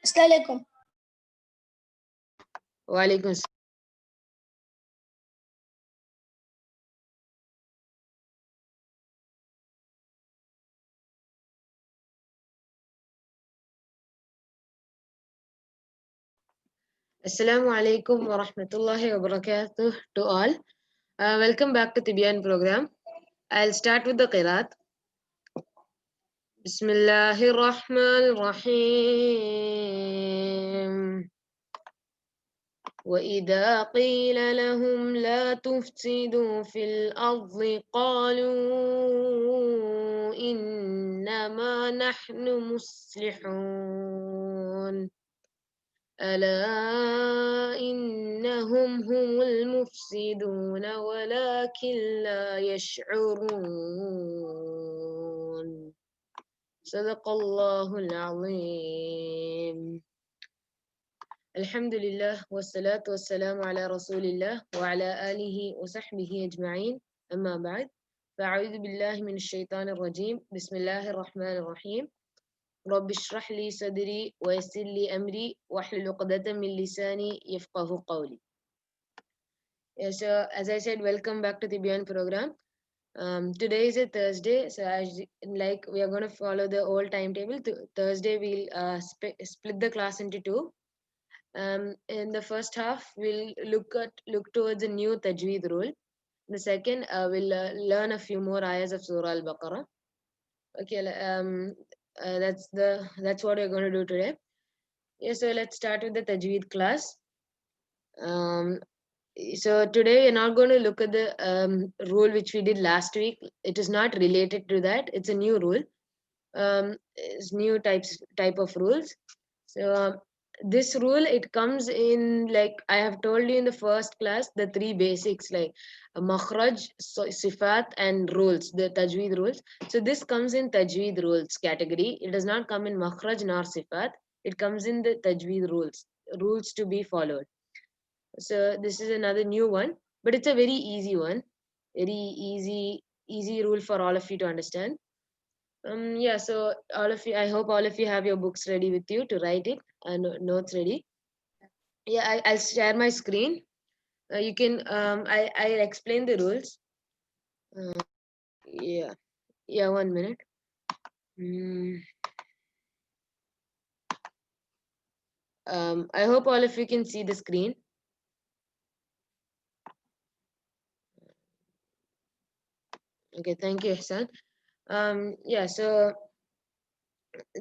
Assalamualaikum. Walaikum. Assalamu alaikum wa rahmatullahi wa barakatuh to all. Welcome back to Tibyaan program. I'll start with the qiraat. Bismillahir Rahmanir Rahim. وإذا قيل لهم لا تفسدوا في الأرض قالوا إنما نحن مصلحون ألا إنهم هم المفسدون ولكن لا يشعرون صدق الله العظيم. Alhamdulillah wassalatu wassalamu ala rasulillah wa ala alihi wa sahbihi ajma'in amma ba'd fa'udhu billahi minash shaitanir rajim bismillahir rahmanir rahim rabbi shrah li sadri wa yassir li amri wahlul 'uqdatam min lisani yafqahu qawli. So as I said, welcome back to the Tibyaan program. Today is a Thursday, so we are going to follow the old timetable. Thursday we'll split the class into two. In the first half, we'll look towards a new tajweed rule. In the second, we'll learn a few more ayahs of Surah Al Baqara. Okay, that's what we're going to do today. Yeah, so let's start with the tajweed class. So today we're not going to look at the rule which we did last week. It is not related to that. It's a new rule. It's new type of rules. So this rule, it comes in, like I have told you in the first class, the three basics like makhraj, sifat and rules, the tajweed rules. So this comes in tajweed rules category. It does not come in makhraj nor sifat. It comes in the tajweed rules to be followed. So this is another new one, but it's a very easy one, very easy rule for all of you to understand. Yeah, so all of you, I hope all of you have your books ready with you to write it and notes ready. Yeah, I'll share my screen. You can, I'll explain the rules. Yeah, 1 minute. I hope all of you can see the screen. Okay, thank you, Ihsan. Yeah, so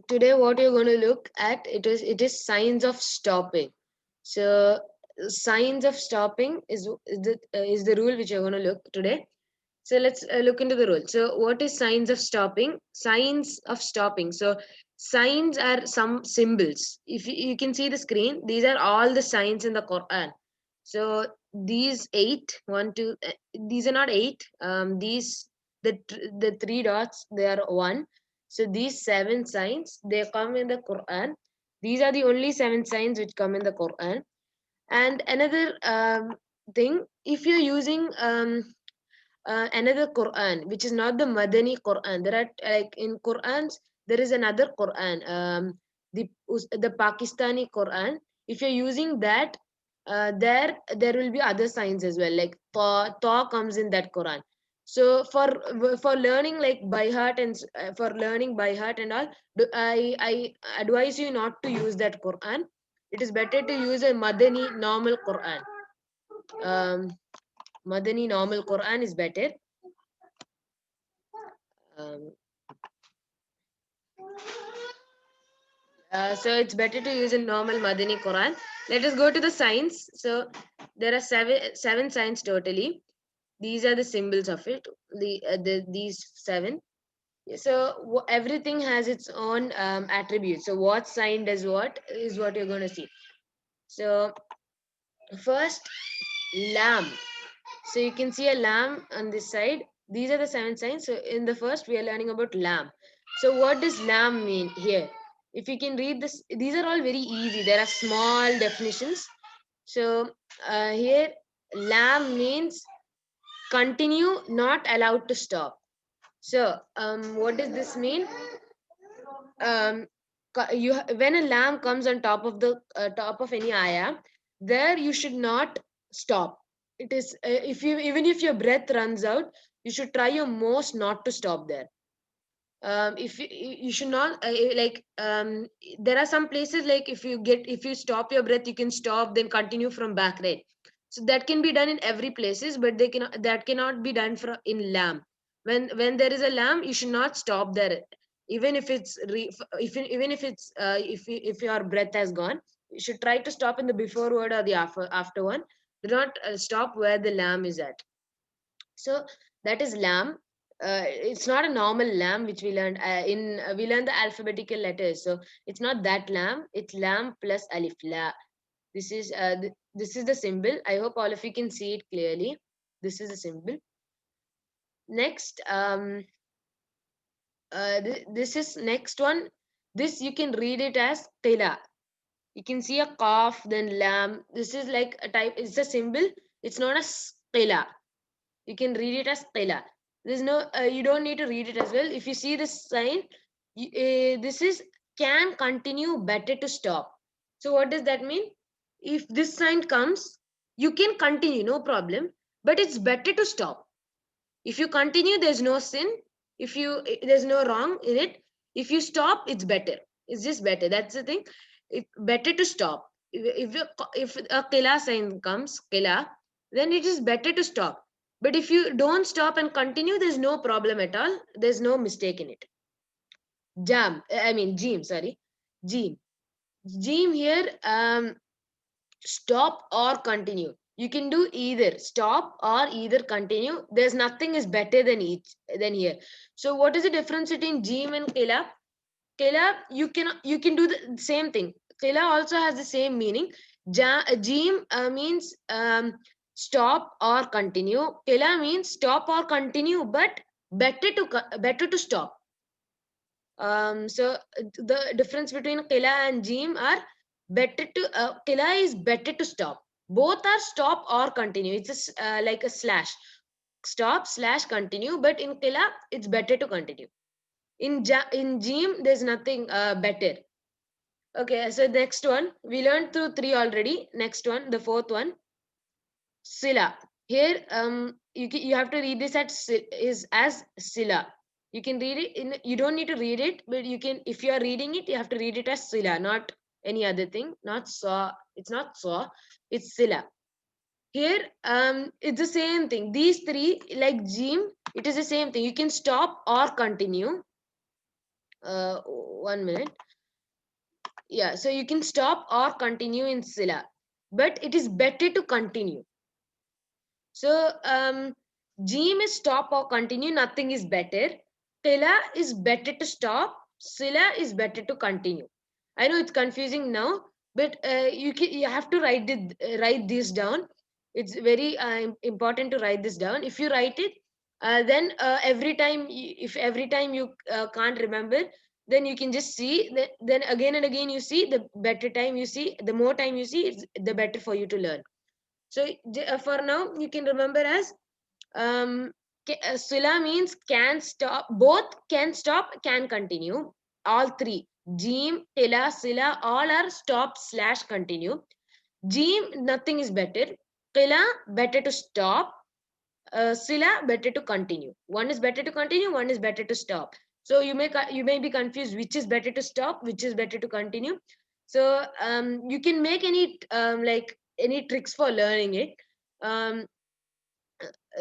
today what you're going to look at, it is signs of stopping. So signs of stopping is the rule which you're going to look today. So let's look into the rule. So what is signs of stopping? Signs of stopping. So signs are some symbols. If you can see the screen, these are all the signs in the Quran. So these 8, 1, 2, these are not 8. These the 3 dots, they are 1. So these 7 signs, they come in the Quran. These are the only 7 signs which come in the Quran. And another thing, if you're using another Quran, which is not the Madani Quran, there are like in Qurans, there is another Quran, the Pakistani Quran. If you're using that, there will be other signs as well, like ta comes in that Quran. So for learning like by heart and for learning by heart and all, I advise you not to use that Quran. It is better to use a Madani normal Quran. Madani normal Quran is better. So it's better to use a normal Madani Quran. Let us go to the signs. So there are seven signs totally. These are the symbols of it. These 7. So everything has its own attributes. So what sign does what is what you're going to see. So first, lamb. So you can see a lamb on this side. These are the 7 signs. So in the first, we are learning about lamb. So what does lamb mean here? If you can read this, these are all very easy. There are small definitions. So here, lamb means continue, not allowed to stop. So what does this mean? when a lam comes on top of the top of any ayah, there you should not stop. It is if you even if your breath runs out, you should try your most not to stop there. If you should not there are some places like if you stop your breath, you can stop then continue from back, right? So that can be done in every places, but that cannot be done for in lam. When there is a lam, you should not stop there, even if it's even if it's if your breath has gone. You should try to stop in the before word or the after one. Do not stop where the lam is at. So that is lam. It's not a normal lam which we learned in we learned the alphabetical letters. So it's not that lam. It's lam plus alif la. This is the symbol. I hope all of you can see it clearly. This is the symbol. Next, this is next one. This you can read it as qila. You can see a qaf, then lam. This is like a type. It's a symbol. It's not a qila. You can read it as qila. There's no you don't need to read it as well. If you see this sign, this is can continue, better to stop. So what does that mean? If this sign comes, you can continue, no problem, but it's better to stop. If you continue, there's no sin. If you there's no wrong in it. If you stop, it's better. It's just better. That's the thing. It's better to stop. If a qila sign comes, qila, then it is better to stop. But if you don't stop and continue, there's no problem at all. There's no mistake in it. Jeem, sorry. Jeem. Jeem here, stop or continue. You can do either stop or either continue. There's nothing is better than each than here. So what is the difference between Jeem and Qila? Qila, you can do the same thing. Qila also has the same meaning. Jeem means stop or continue. Qila means stop or continue, but better to stop. So the difference between qila and jeem are better to qila is better to stop. Both are stop or continue. It's like a slash, stop slash continue. But in qila, it's better to continue. In jeem, there's nothing better. Okay, so next one we learned through three already. Next one, the fourth one, sila. Here, you have to read this is as sila. You can read it in. You don't need to read it, but you can. If you are reading it, you have to read it as sila, not any other thing. Not saw. It's not saw. It's sila. Here, it's the same thing. These three, like jim, it is the same thing. You can stop or continue. 1 minute. Yeah, so you can stop or continue in sila, but it is better to continue. So, Jim is stop or continue, nothing is better. Tila is better to stop, Sila is better to continue. I know it's confusing now, but you have to write this down. It's very important to write this down. If you write it, then if every time you can't remember, then you can just see that. Then again and again you see, the better time you see, the more time you see, it's the better for you to learn. So for now, you can remember as Sila means can stop. Both can stop, can continue. All three. Jeem, Tila, Sila, all are stop slash continue. Jeem, nothing is better. Tila, better to stop. Sila, better to continue. One is better to continue, one is better to stop. So you may be confused which is better to stop, which is better to continue. So you can make like any tricks for learning it. Um,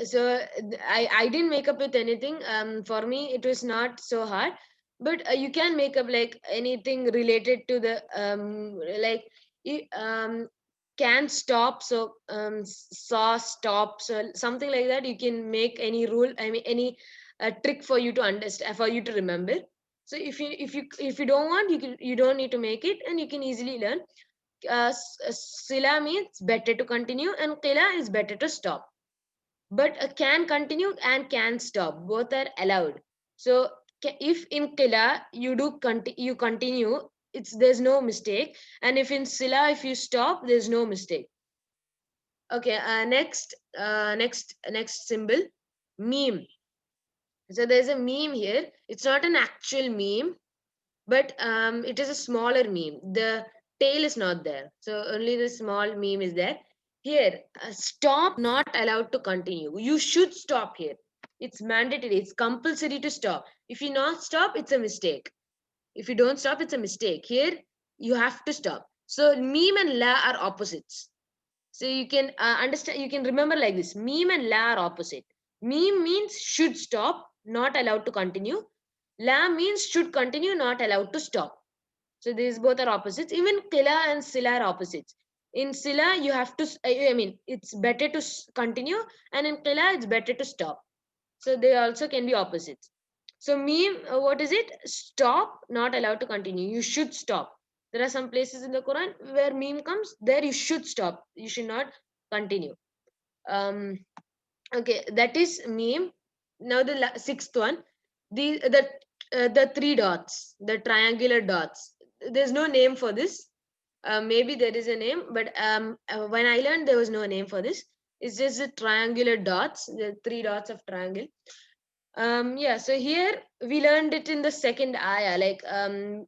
so I didn't make up with anything. For me, it was not so hard, but you can make up like anything related to the like can stop. So saw stop. So something like that. You can make any rule. I mean any trick for you to understand, for you to remember. So if you don't want, you don't need to make it, and you can easily learn. Sila means better to continue, and qila is better to stop, but can continue and can stop, both are allowed. So if in qila you continue, there's no mistake, and if in sila if you stop, there's no mistake. Okay, next symbol, meme. So there's a meme here. It's not an actual meme. but it is a smaller meme. The tail is not there, so only the small meme is there. Here, stop not allowed to continue. You should stop here. It's mandatory. It's compulsory to stop. If you not stop, it's a mistake. If you don't stop, it's a mistake. Here, you have to stop. So meme and la are opposites. So you can understand. You can remember like this: meme and la are opposite. Meme means should stop, not allowed to continue. La means should continue, not allowed to stop. So these both are opposites. Even qila and sila are opposites. In sila, you have to, I mean, it's better to continue, and in qila, it's better to stop. So they also can be opposites. So meme, what is it? Stop, not allowed to continue. You should stop. There are some places in the Quran where meme comes, there you should stop. You should not continue. Um, okay, that is meme. Now the sixth one, the three dots, the triangular dots. There's no name for this. Maybe there is a name, but when I learned, there was no name for this. It's just the triangular dots, the three dots of triangle. Yeah, so here we learned it in the second ayah. Like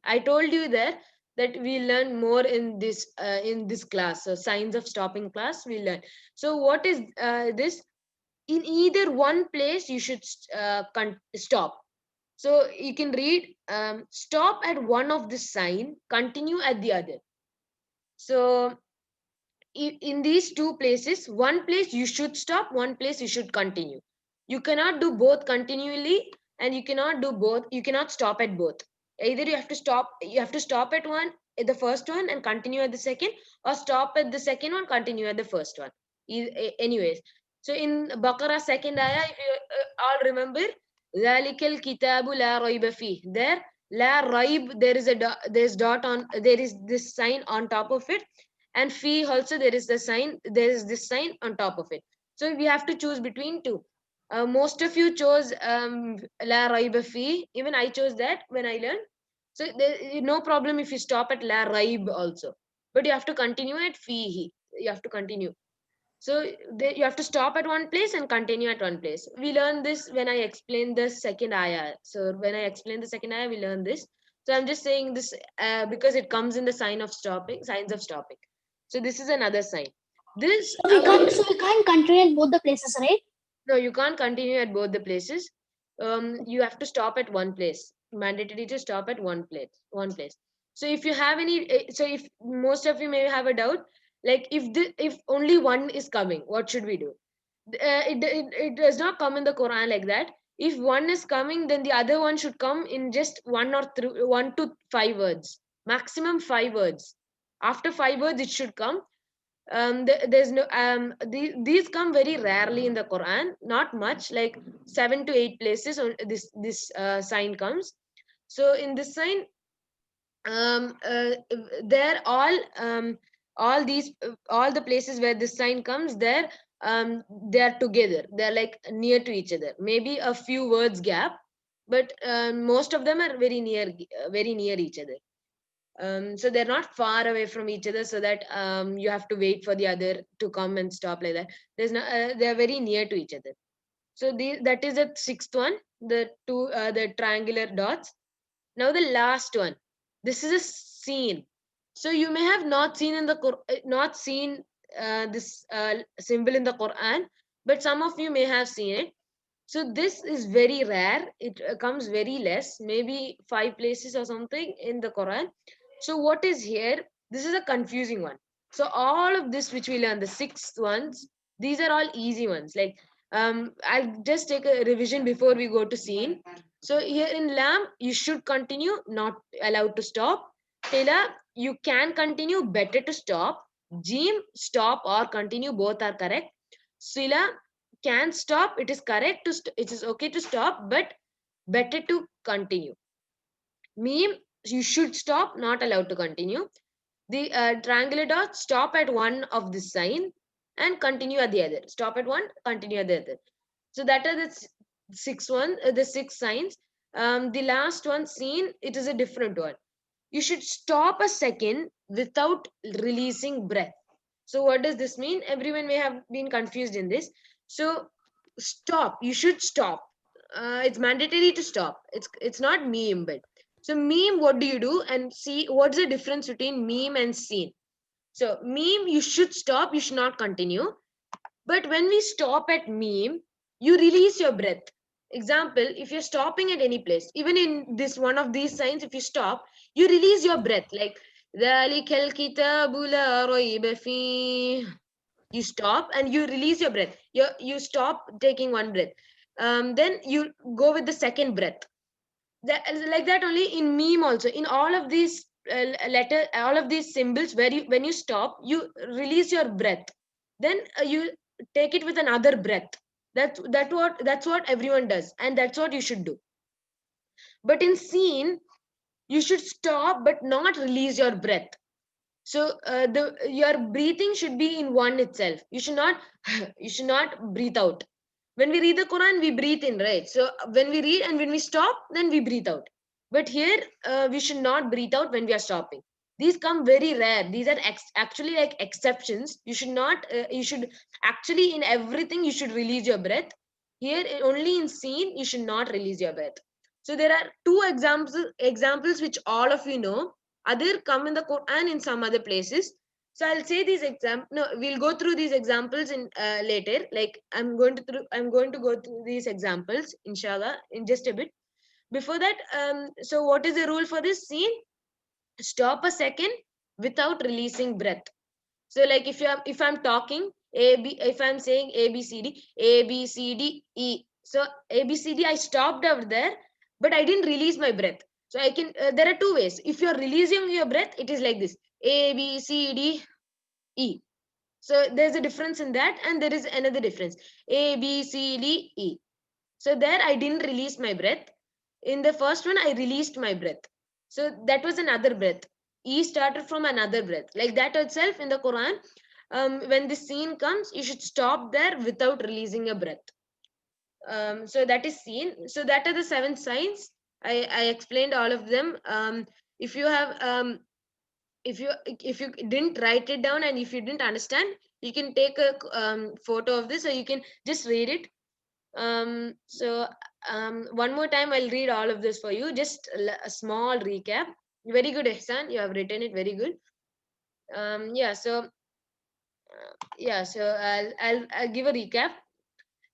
I told you there that we learn more in this class. So signs of stopping class we learn. So what is this? In either one place you should stop. So you can read stop at one of the sign, continue at the other. So in these two places, one place you should stop, one place you should continue. You cannot do both continually, and you cannot stop at both. Either you have to stop at one, at the first one, and continue at the second, or stop at the second one, continue at the first one. Anyways, so in Baqarah second ayah, if you all remember, ذَلِكَ الْكِتَابُ لَا رَيْبَ فِيهِ. There, la raib, there's dot on, there is this sign on top of it, and fee also there is this sign on top of it. So we have to choose between two. Most of you chose la raiba fee. Even I chose that when I learned. So there is no problem if you stop at la raib also, but you have to continue at fee. You have to continue. So you have to stop at one place and continue at one place. We learned this when I explained the second ayah. So when I explained the second ayah, we learned this. So I'm just saying this because it comes in the signs of stopping. So this is another sign. This So we can't continue at both the places, right? No, you can't continue at both the places. You have to stop at one place. Mandatory to stop at one place. One place. So if you have any, so if most of you may have a doubt, like if only one is coming, what should we do? It does not come in the Quran like that. If one is coming, then the other one should come in just 1 to 5 words, maximum 5 words. After 5 words, it should come. There's no these come very rarely in the Quran, not much, like 7 to 8 places on this sign comes. So in this sign, um, uh, there all the places where this sign comes there, they are together, they're like near to each other, maybe a few words gap, but most of them are very near each other. So they're not far away from each other, so that you have to wait for the other to come and stop like that. They're very near to each other. So that is the sixth one, the triangular dots. Now the last one, this is a scene. So you may have not seen not seen this symbol in the Quran, but some of you may have seen it. So this is very rare. It comes very less, maybe 5 places or something in the Quran. So what is here? This is a confusing one. So all of this which we learn, the sixth ones, these are all easy ones. Like I'll just take a revision before we go to scene. So here in Lam, you should continue, not allowed to stop. Tila, you can continue, better to stop. Jim, stop or continue, both are correct. Sila, can stop, it is correct it is okay to stop, but better to continue. Meme, you should stop, not allowed to continue. The triangular dot, stop at one of this sign and continue at the other. Stop at one, continue at the other. So that are the the six signs. The last one seen, it is a different one. You should stop a second without releasing breath. So what does this mean? Everyone may have been confused in this. So stop, you should stop. It's mandatory to stop. It's not meme, but So meme, what do you do? And see, what's the difference between meme and scene? So meme, you should stop, you should not continue. But when we stop at meme, you release your breath. Example, if you're stopping at any place, even in this one of these signs, if you stop, you release your breath. Like ذَلِكَ الْكِتَابُ لَا رَيْبَ فِيهِ. You stop and you release your breath. You stop taking one breath. Then you go with the second breath. Like that only in meme also. In all of these all of these symbols, where you when you stop, you release your breath. Then you take it with another breath. That's what everyone does, and that's what you should do. But in scene, you should stop but not release your breath. So the your breathing should be in one itself. You should not you should not breathe out. When we read the Quran, we breathe in, right? So when we read and when we stop, then we breathe out. But here, we should not breathe out when we are stopping. These come very rare. These are actually like exceptions. You should not. You should actually, in everything, you should release your breath. Here, only in scene, you should not release your breath. So there are two examples which all of you know. Other come in the Quran in some other places. So I'll say these examples. No, we'll go through these examples in later. Like I'm going to go through these examples, inshallah, in just a bit. Before that, so what is the rule for this scene? Stop a second without releasing breath. So like if I'm talking if I'm saying ABCD so ABCD, I stopped over there, but I didn't release my breath. So I can there are two ways. If you're releasing your breath, it is like this: ABCDE. So there's a difference in that, and there is another difference: ABCDE. So there I didn't release my breath. In the first one, I released my breath. So that was another breath. E started from another breath. Like that itself in the Quran, when the scene comes, you should stop there without releasing a breath. So that is scene. So that are the 7 signs. I explained all of them. If you have if you didn't write it down and if you didn't understand, you can take a photo of this, or you can just read it. So one more time, I'll read all of this for you. Just a small recap. Very good, Ihsan. You have written it very good. Yeah. So I'll give a recap.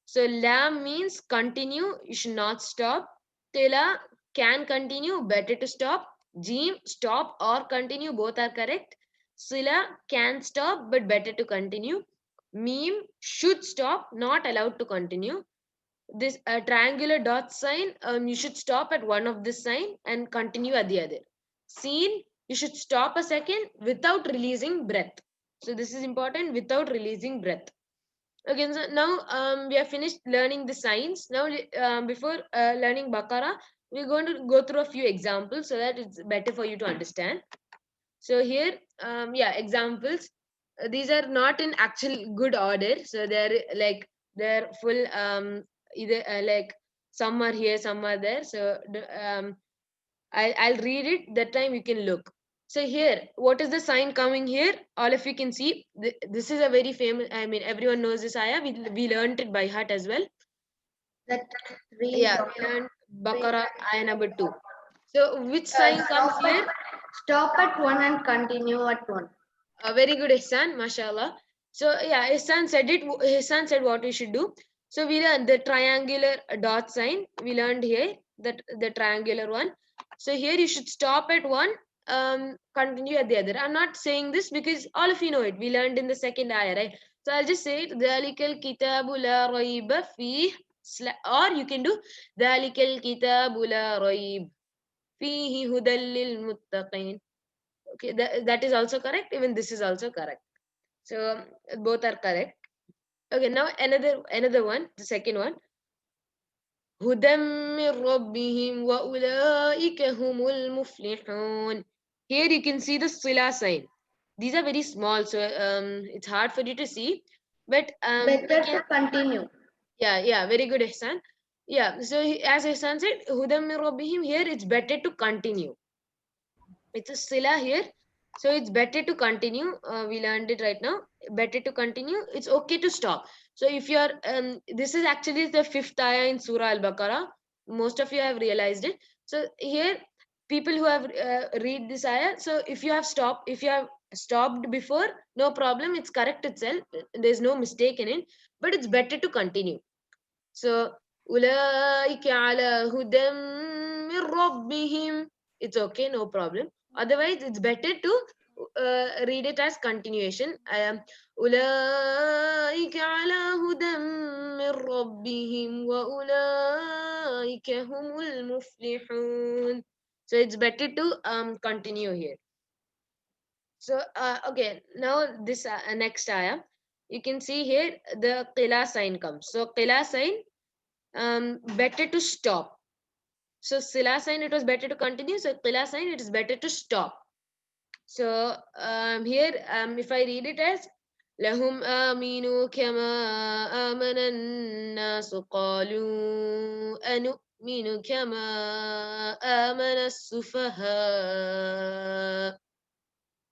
So lam means continue. You should not stop. Tila, can continue. Better to stop. Jim, stop or continue. Both are correct. Sila, can stop but better to continue. Meme, should stop, not allowed to continue. This triangular dot sign, you should stop at one of this sign and continue at the other. Scene, you should stop a second without releasing breath. So this is important, without releasing breath. Okay, so now we have finished learning the signs. Now before learning Baqarah, we're going to go through a few examples so that it's better for you to understand. So here, yeah, examples. These are not in actual good order. So they're full either like some are here, some are there. So I'll read it. That time you can look. So here, what is the sign coming here? All of you can see. This is a very famous. I mean, everyone knows this ayah. We learned it by heart as well. That read. Yeah, we learned Baqarah ayah number 2. So which sign comes here? Stop at one and continue at one. Very good, Ihsan, mashallah. So yeah, Ihsan said it. Ihsan said what we should do. So we learned the triangular dot sign. We learned here that the triangular one. So here you should stop at one, continue at the other. I'm not saying this because all of you know it. We learned in the second ayah, right? So I'll just say it. ذَلِكَ الْكِتَابُ لَا رَيْبَ فِيهِ or you can do ذَلِكَ الْكِتَابُ لَا رَيْبَ فِيهِ هُدًى لِلْمُتَّقِينَ. Okay, that is also correct. Even this is also correct. So both are correct. Okay, now another one, the second one. هُدًى مِّن رَّبِّهِمْ وَأُولَٰئِكَ هُمُ الْمُفْلِحُونَ. Here you can see the sila sign. These are very small, so it's hard for you to see. But Better to continue. yeah, very good, Ihsan. Yeah, so as Ihsan said, هُدًى مِّن رَّبِّهِمْ, here it's better to continue. It's a sila here, so it's better to continue. We learned it right now. Better to continue. It's okay to stop. So if you're this is actually the 5th ayah in Surah Al Baqara. Most of you have realized it. So here people who have read this ayah, so if you have stopped before, no problem, it's correct itself, there's no mistake in it, but it's better to continue. So ulaika ala hudam min rabbihim, it's okay, no problem. Otherwise it's better to read it as continuation. Ulaika ala hudam min rabbihim wa ulaika humul muflihun. So it's better to continue here. So okay, now this next ayah, you can see here the qila sign comes. So qila sign, better to stop. So sila sign, it was better to continue. So qila sign, it is better to stop. So here, if I read it as lahum aminu kama amana nasu qalu anu'minu kama amana sufaha,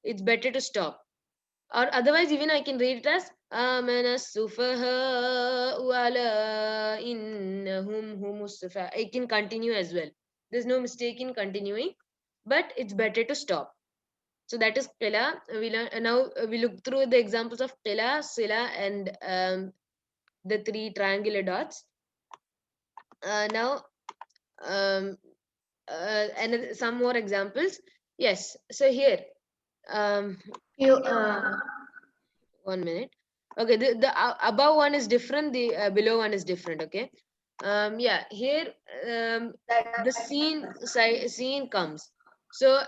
it's better to stop. Or otherwise, even I can read it as amana sufaha wala innahum humus sufaha. I can continue as well. There's no mistake in continuing, but it's better to stop. So that is qila. Now we look through the examples of qila, sila, and the three triangular dots. Now and some more examples. Yes. So here, You 1 minute. Okay, the above one is different, the below one is different. Okay. Yeah, here the scene comes. So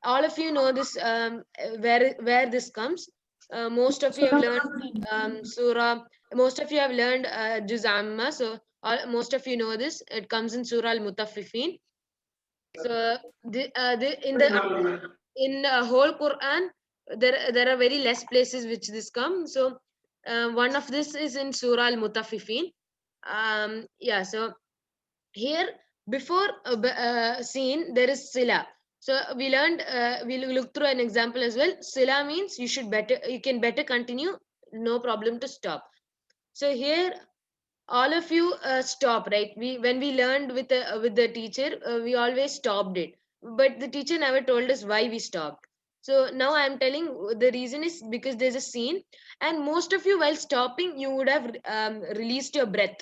all of you know this, where this comes. Most of you have learned surah. Most of you have learned juz amma. So most of you know this. It comes in Surah Al Mutaffifin. So in whole Quran, there are very less places which this come. So one of this is in Surah Al Mutaffifin. Yeah. So here, before scene, there is sila. So we learned, we'll look through an example as well. Sila means you can better continue, no problem to stop. So here, all of you stop, right? When we learned with the teacher, we always stopped it, but the teacher never told us why we stopped. So now I am telling the reason is because there's a scene, and most of you, while stopping, you would have released your breath.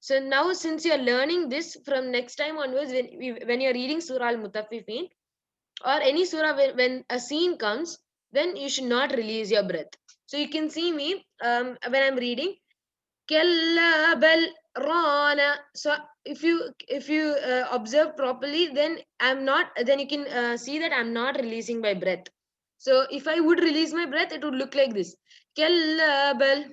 So now, since you're learning this, from next time onwards, when you're reading Surah Al Mutaffifin or any surah, when a scene comes, then you should not release your breath. So you can see me when I'm reading Kalla bal rana. So if you observe properly, then I'm not. Then you can see that I'm not releasing my breath. So if I would release my breath, it would look like this. Kalla bal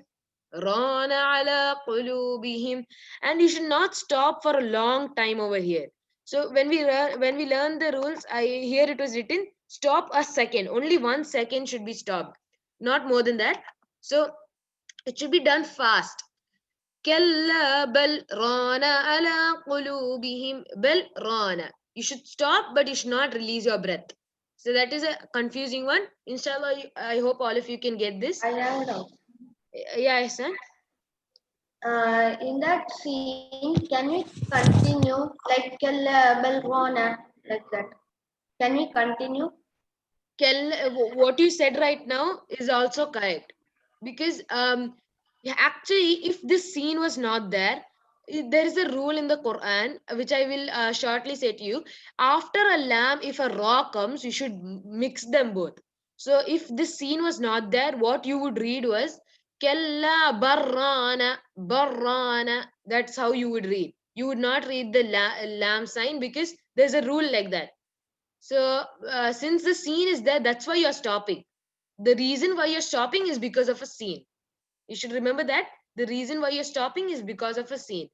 rana ala qulubihim. And you should not stop for a long time over here. So when we learn the rules, here it was written stop a second. Only 1 second should be stopped, not more than that. So it should be done fast. كلا بل ران على قلوبهم بل ران. You should stop, but you should not release your breath. So that is a confusing one. Inshallah, I hope all of you can get this. I have a doubt. Yeah, Ihsan. In that scene, can we continue like Kalla Balrona like that? Can we continue? What you said right now is also correct, because yeah, actually, if this scene was not there, there is a rule in the Quran which I will shortly say to you. After a lamb, if a raw comes, you should mix them both. So if this scene was not there, what you would read was Kalla barrana barrana. That's how you would read. You would not read the lamb sign, because there's a rule like that. So, since the scene is there, that's why you're stopping. The reason why you're stopping is because of a scene. You should remember that. The reason why you're stopping is because of a scene.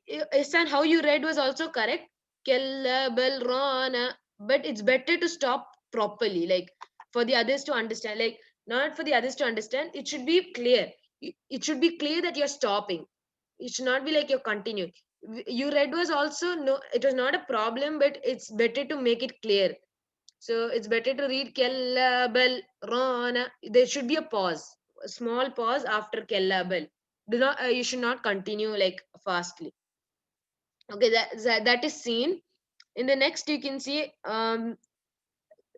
Ihsan, how you read was also correct. Kalla bal rana. But it's better to stop properly, like for the others to understand. Like, not for the others to understand. It should be clear. It should be clear that you're stopping. It should not be like you're continuing. You read was also no, it was not a problem, but it's better to make it clear. So it's better to read Kella bal rana. There should be a pause, a small pause after Kella bal. Do not you should not continue like fastly. Okay, that is seen. In the next, you can see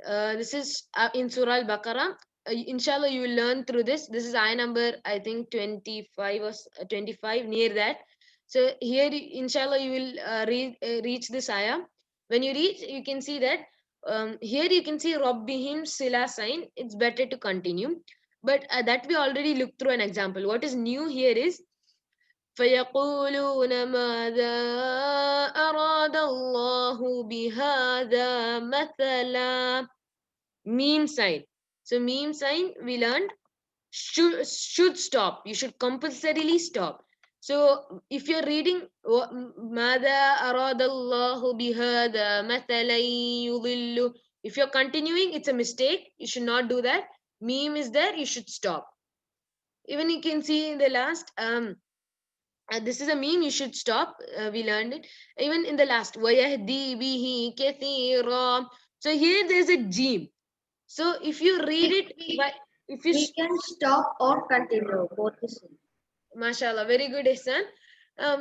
this is in Surah Al Baqara. Inshallah, you will learn through this. This is ayah number, I think, 25 or 25, near that. So here, inshallah, you will reach this ayah. When you reach, you can see that here you can see Rabbihim Sila sign. It's better to continue. But that we already looked through an example. What is new here is فيقولون ماذا أراد الله بهذا مثلا. Meme sign. So meme sign we learned should stop. You should compulsorily stop. So if you're reading ماذا أراد الله بهذا مثلا يضل, if you're continuing, it's a mistake. You should not do that. Meme is there. You should stop. Even you can see in the last this is a meme, you should stop. We learned it. Even in the last, وَيَهْدِي بِهِ كَثِيرًا. So here there's a gene. So if you read it, if you We can stop or continue both the same. mashallah, very good, Ihsan.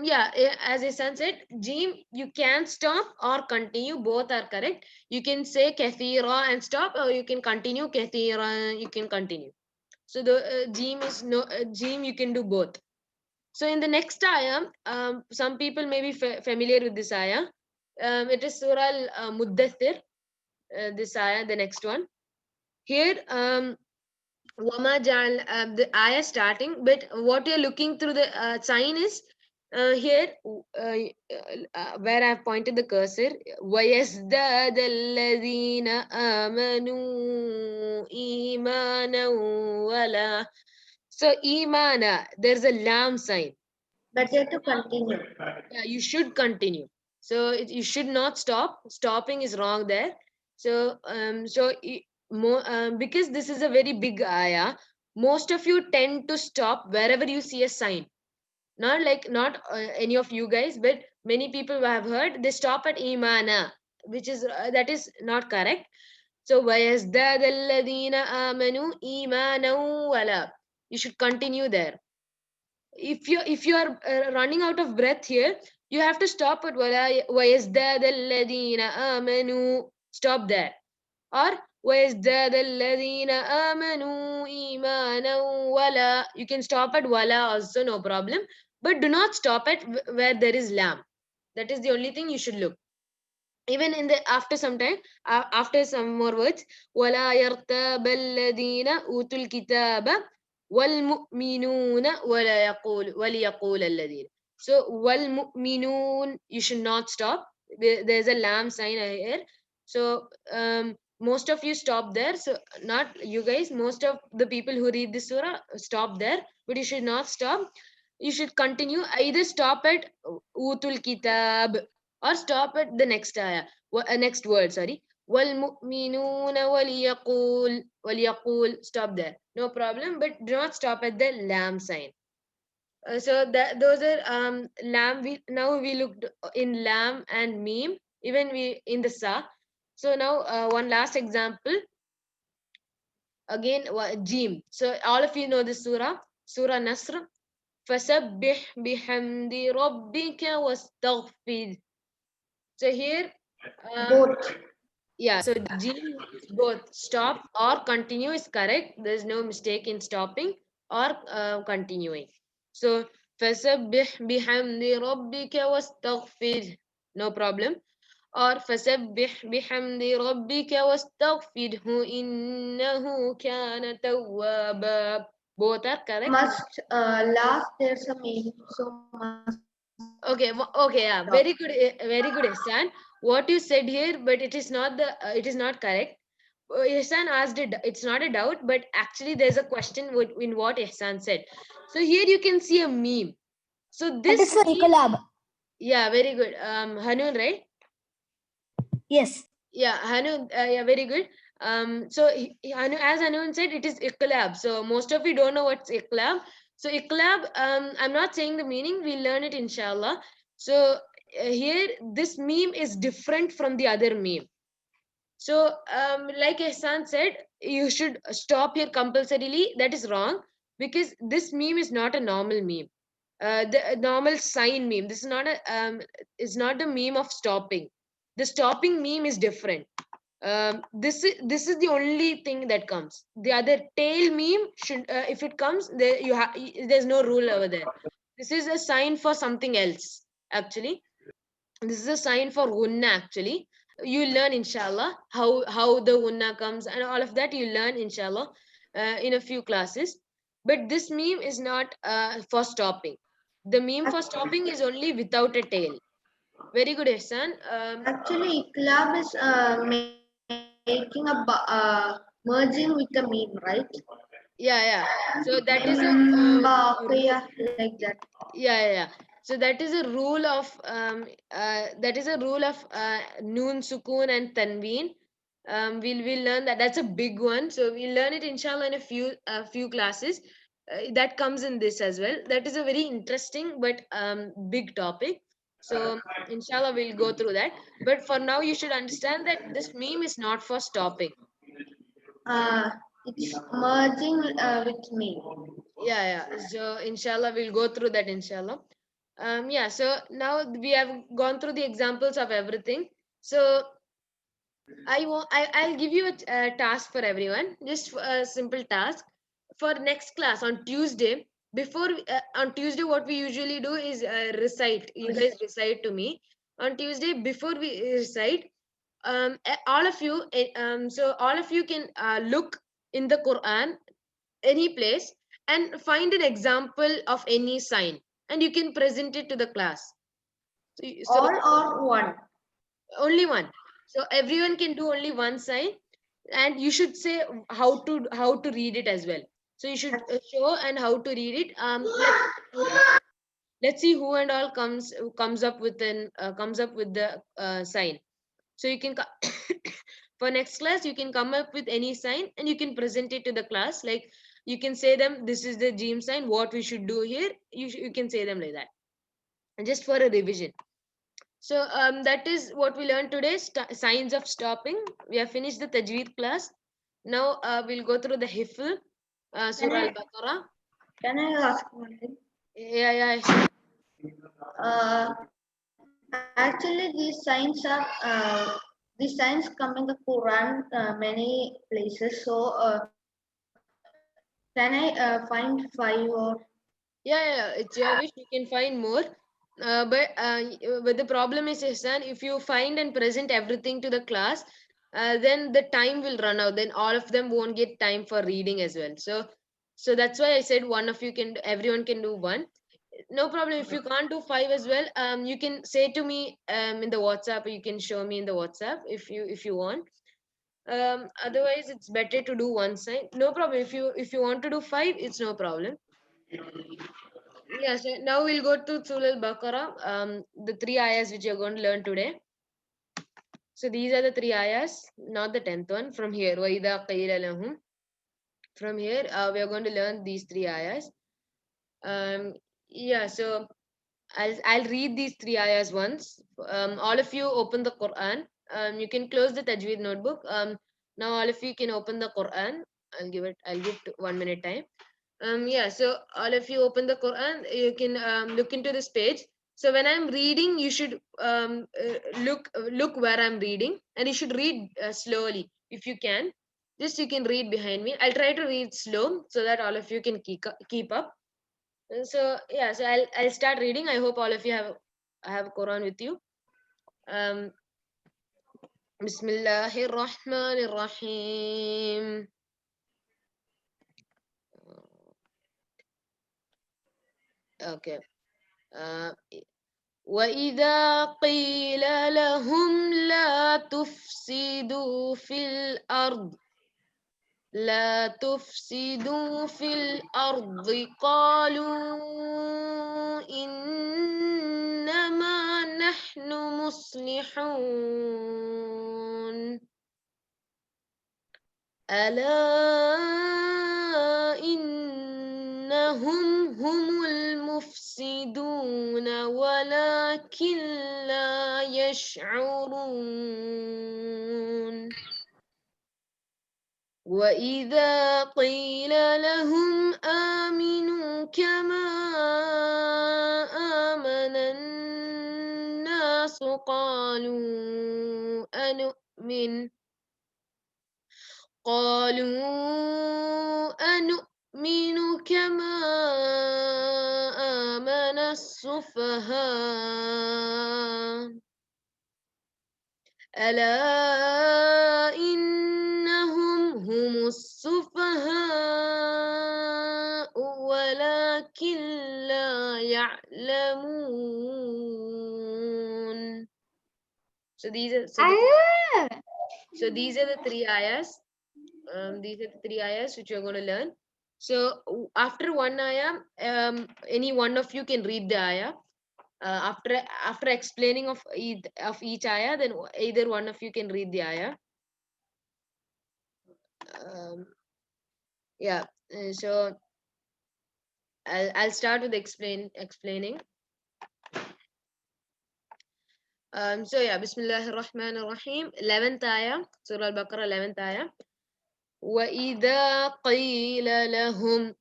Yeah, as Ihsan said, gene, you can stop or continue, both are correct. You can say kathira and stop, or you can continue kathira, you can continue. So the gene is no gene, you can do both. So in the next ayah, some people may be familiar with this ayah. It is Surah Al Muddathir, this ayah, the next one. Here, Wama Jal, the ayah starting, but what you're looking through the sign is here, where I've pointed the cursor, وَيَزْدَادَ الَّذِينَ آمَنُوا إِيمَانًا وَلَا. So imana, there's a lam sign. Better to continue. Yeah, you should continue. So you should not stop. Stopping is wrong there. So because this is a very big ayah, most of you tend to stop wherever you see a sign. Not any of you guys, but many people who have heard, they stop at imana, which is that is not correct. So وَيَزْدَادَ الَّذِينَ آمَنُوا إِيمَانًا وَلَا. You should continue there. If you are running out of breath here, you have to stop at وَيَزْدَادَ الَّذِينَ آمَنُوا. Stop there. Or وَيَزْدَادَ الَّذِينَ آمَنُوا إِيمَانًا وَلَا. You can stop at wala also, no problem. But do not stop at where there is lam. That is the only thing you should look. Even in the after some time, after some more words, وَلَا يَرْتَابَ الَّذِينَ أُوتُوا الْكِتَابَ وَالْمُؤْمِنُونَ وَلِيَقُولَ الَّذِينَ. So وَالْمُؤْمِنُونَ, you should not stop. There's a lam sign here. So most of you stop there. So not you guys, most of the people who read this surah stop there, but you should not stop. You should continue. Either stop at Utul Kitab or stop at the next ayah, next word, sorry. وَالْمُؤْمِنُونَ وَلْيَقُولْ. Stop there. No problem, but do not stop at the lam sign. So that those are lam. Now we looked in lam and meme, even we in the sa. So now one last example. Again, Jim. So all of you know this surah, Surah Nasr. فَسَبِّحْ بِحَمْدِ رَبِّكَ وَاسْتَغْفِرْ. So here, Both. yeah, so G, both stop or continue is correct. There's no mistake in stopping or continuing. So فَسَبِّحْ بِحَمْدِ رَبِّكَ وَاسْتَغْفِرْ. No problem. Or فَسَبِّحْ بِحَمْدِ رَبِّكَ وَاسْتَغْفِرْهُ إِنَّهُ كَانَ تَوَّابًا. Both are correct. Must last there's a meaning, so must. Okay, okay, yeah, very good, very good, Ihsan. What you said here, but it is not correct. Ihsan asked it. It's not a doubt, but actually there's a question in what Ihsan said. So here you can see a meme. So That this is for meme, Ecolab. yeah, very good. Hanun, right? Yes. Yeah, Hanun, yeah, very good. So as Hanun said, it is iqlab. So most of you don't know what's iqlab. So iqlab, I'm not saying the meaning. We'll learn it inshallah. So here, this meme is different from the other meme. So like Ehsan said, you should stop here compulsorily. That is wrong, because this meme is not a normal meme. The normal sign meme. This is not a is not the meme of stopping. The stopping meme is different. This is the only thing that comes. The other tail meme should, if it comes, there's no rule over there. This is a sign for something else. Actually, this is a sign for gunna. Actually, you learn inshallah how the gunna comes and all of that. You learn inshallah in a few classes. But this meme is not for stopping. The meme for stopping is only without a tail. Very good, Ehsan. Actually, club is merging with the meme, right? Yeah. So that is a Like that. yeah. So that is a rule of noon, sukun, and tanween. We'll learn that. That's a big one. So we'll learn it inshallah in a few classes. That comes in this as well. That is a very interesting but big topic. So inshallah we'll go through that. But for now, you should understand that this meme is not for stopping. Uh, it's merging with me. Yeah. So inshallah we'll go through that inshallah. Yeah, so now we have gone through the examples of everything. So I'll give you a task for everyone, just a simple task for next class on Tuesday. On Tuesday, what we usually do is recite. You guys recite to me on Tuesday. Before we recite, so all of you can look in the Quran any place and find an example of any sign, and you can present it to the class. So All or one. only one. So everyone can do only one sign, and you should say how to read it as well. So you should show and how to read it. Let's see who and all comes up with the sign. So you can for next class you can come up with any sign and you can present it to the class. Like, you can say them, this is the gym sign, what we should do here. You can say them like that, and just for a revision. So that is what we learned today. Signs of stopping. We have finished the tajweed class. Now we'll go through the hifl, Surah Al Baqara. Can I ask one thing? Yeah. Actually, these signs come in the Quran many places. So, can I find 5 or? Yeah. It's your wish. You can find more. But the problem is, Ihsan, if you find and present everything to the class, then the time will run out. Then all of them won't get time for reading as well. So that's why I said everyone can do one. No problem. If you can't do 5 as well, you can say to me in the WhatsApp, or you can show me in the WhatsApp if you want. Otherwise, it's better to do one sign. No problem. If you want to do 5, it's no problem. Yeah, so now we'll go to Surah Al Baqarah, the 3 ayahs which you're going to learn today. So these are the 3 ayahs, not the 10th one. From here, وَإِذَا قِيلَ لَهُمْ. From here, we are going to learn these 3 ayahs. Yeah, so I'll read these 3 ayahs once. All of you open the Quran. You can close the Tajweed notebook. Now all of you can open the Quran. I'll give 1 minute time. Yeah, so all of you open the Quran. You can look into this page. So when I'm reading, you should look where I'm reading, and you should read slowly if you can. Just you can read behind me. I'll try to read slow so that all of you can keep up. So yeah, so I'll start reading. I hope all of you have Quran with you. Um, Bismillahir Rahmanir Rahim. Okay. Uh, وإذا قيل لهم لا تفسدوا في الأرض قالوا إنما نحن مصلحون ألا إنهم هم المفسدون ولكن لا يشعرون وإذا قيل لهم آمنوا كما آمن الناس الناس قالوا أنؤمن كما آمن السفهاء ألا إنهم هم السفهاء ولكن لا يعلمون. So these are the three ayahs. These are the three ayahs which you're going to learn. So after one ayah, any one of you can read the ayah. After explaining of each ayah, then either one of you can read the ayah. Yeah. So I'll start with explaining. So yeah, Bismillahir Rahmanir Rahim. 11th ayah, Surah Al Baqara, 11th ayah. وَإِذَا قِيلَ لَهُمْ.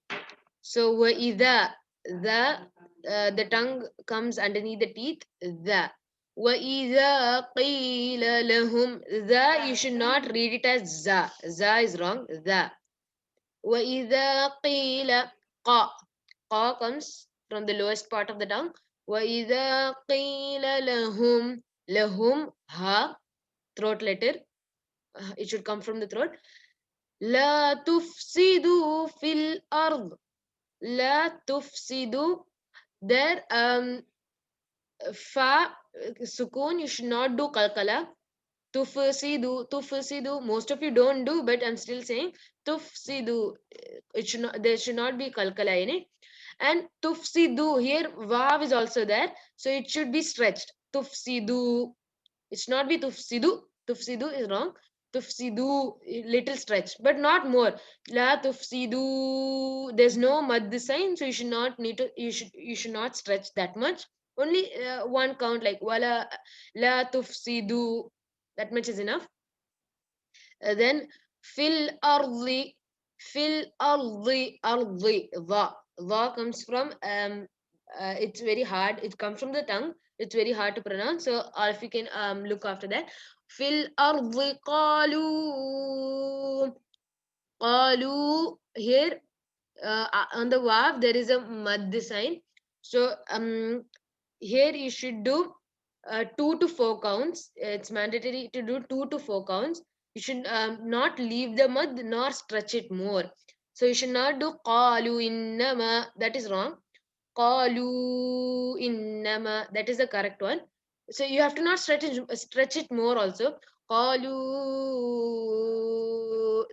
So وَإِذَا, the tongue comes underneath the teeth. The. وَإِذَا قِيلَ لَهُمْ. The, you should not read it as za. Za is wrong. The. وَإِذَا قِيلَ قَا. قَا comes from the lowest part of the tongue. وَإِذَا قِيلَ لَهُمْ. لَهُمْ, ha, throat letter. It should come from the throat. لا تفسدوا في الأرض. لا تفسدوا. There, fa, sukun, you should not do qalqala. Tufsidu. Most of you don't do, but I'm still saying tufsidu. It should not. There should not be qalqala in it. And tufsidu, here vav is also there, so it should be stretched. Tufsidu. It should not be tufsidu. Tufsidu is wrong. Tufsidu, little stretch, but not more. La tufsidu. There's no mad sign, so you should not need to. You should not stretch that much. Only one count, like wala la tufsidu. That much is enough. Then fil ardi, the comes from it's very hard. It comes from the tongue. It's very hard to pronounce. So if you can look after that. Fil ardi qalu. Here on the wav there is a mad sign. So here you should do 2 to 4 counts. It's mandatory to do 2 to 4 counts. You should not leave the mud nor stretch it more. So you should not do qalu innama. That is wrong. Qalu innama. That is the correct one. So you have to not stretch it more also. Qalu.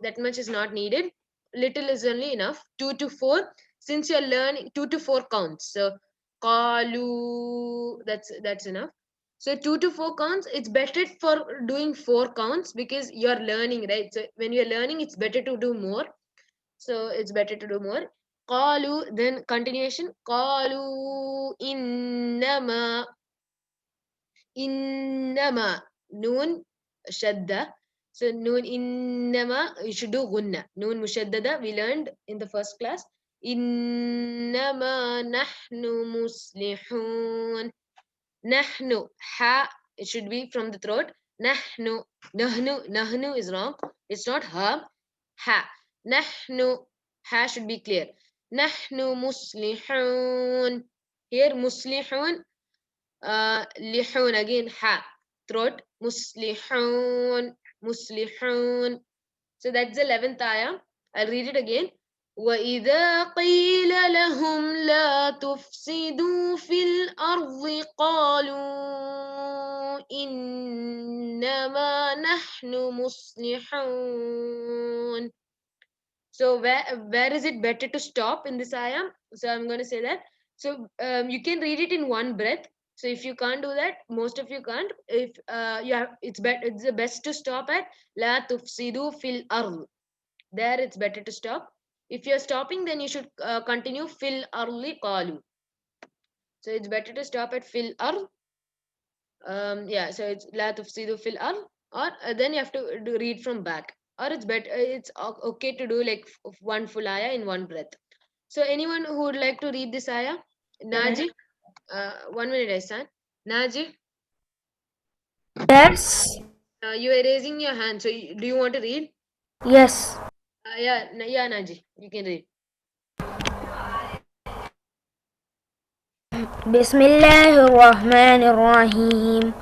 That much is not needed. Little is only enough. 2 to 4. Since you're learning 2 to 4 counts. So qalu. That's enough. So 2 to 4 counts, it's better for doing 4 counts because you're learning, right? So when you're learning, it's better to do more. So it's better to do more. Qalu, then continuation. Qalu innama. Noon shadda. So noon innama, you should do gunna. Noon mushaddada, we learned in the first class. Innama nahnu muslihun. Nahnu, ha, it should be from the throat. Nahnu is wrong. It's not ha. Nahnu, ha should be clear. Nahnu muslihun. Here muslihun, lihun again, ha, throat. Muslihun. So that's the 11th ayah. I'll read it again. وَإِذَا قِيلَ لَهُمْ لَا تُفْسِدُوا فِي الْأَرْضِ قَالُوا إِنَّمَا نَحْنُ مُصْلِحُونَ. So where is it better to stop in this ayah? So I'm going to say that. So you can read it in one breath. So if you can't do that, most of you can't. If it's the best to stop at la tufsidu fil ard. There it's better to stop. If you're stopping, then you should continue fil arli qalu. So it's better to stop at fil ard. Yeah, so it's la tufsidu fil ard, or then you have to read from back, or it's better. It's okay to do like one full ayah in one breath. So anyone who would like to read this ayah? Naji, 1 minute, Ihsan. Naji. Yes. You are raising your hand. So do you want to read? Yes. Yeah, Naji, you can read. بسم الله الرحمن الرحيم.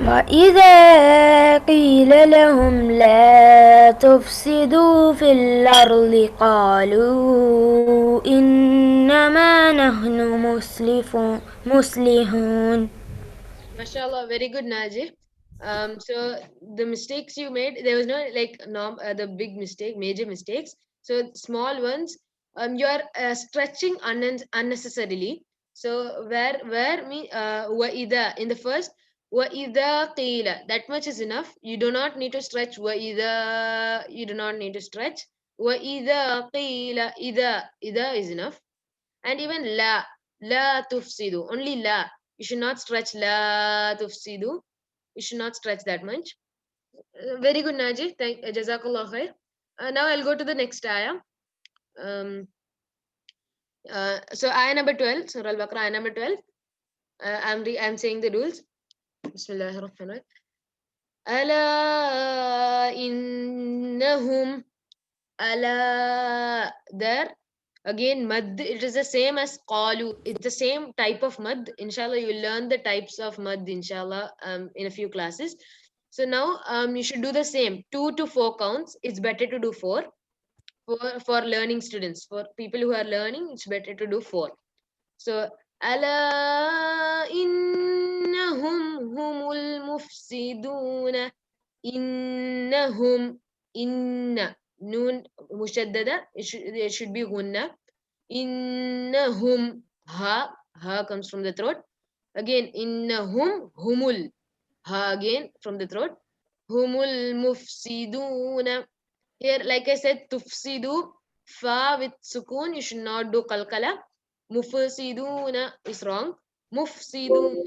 وإذا قيل لهم لا تفسدوا في الأرض قالوا إنما نحن مصلحون. Mashallah, very good, Naji. So the mistakes you made, there was no like the big mistake, major mistakes. So small ones, you are stretching unnecessarily. So where me wa ida in the first wa ida qila, that much is enough. You do not need to stretch wa ida. You do not need to stretch wa ida qila. Ida is enough. And even la tufsidu, only la. You should not stretch la tufsidu. You should not stretch that much. Very good, Naji. Thank Jazakallah khair. Now I'll go to the next ayah. Um, so ayah number 12, Surah Al Baqara, ayah number 12. I'm saying the rules. Bismillahirrahmanirrahim. Ala innahum ala there. Again, mad, it is the same as qalu. It's the same type of mad. Inshallah, you will learn the types of mad, inshallah, in a few classes. So now you should do the same. 2 to 4 counts. It's better to do four. For learning students. For people who are learning, it's better to do four. So, ala innahum humul mufsiduna. Innahum inna. Noon mushaddada. It should be gunna. Innahum ha comes from the throat. Again, innahum humul ha again from the throat. Humul mufsiduna. Here, like I said, tufsidu fa with sukun. You should not do kalkala. Mufsiduna is wrong. Mufsiduna.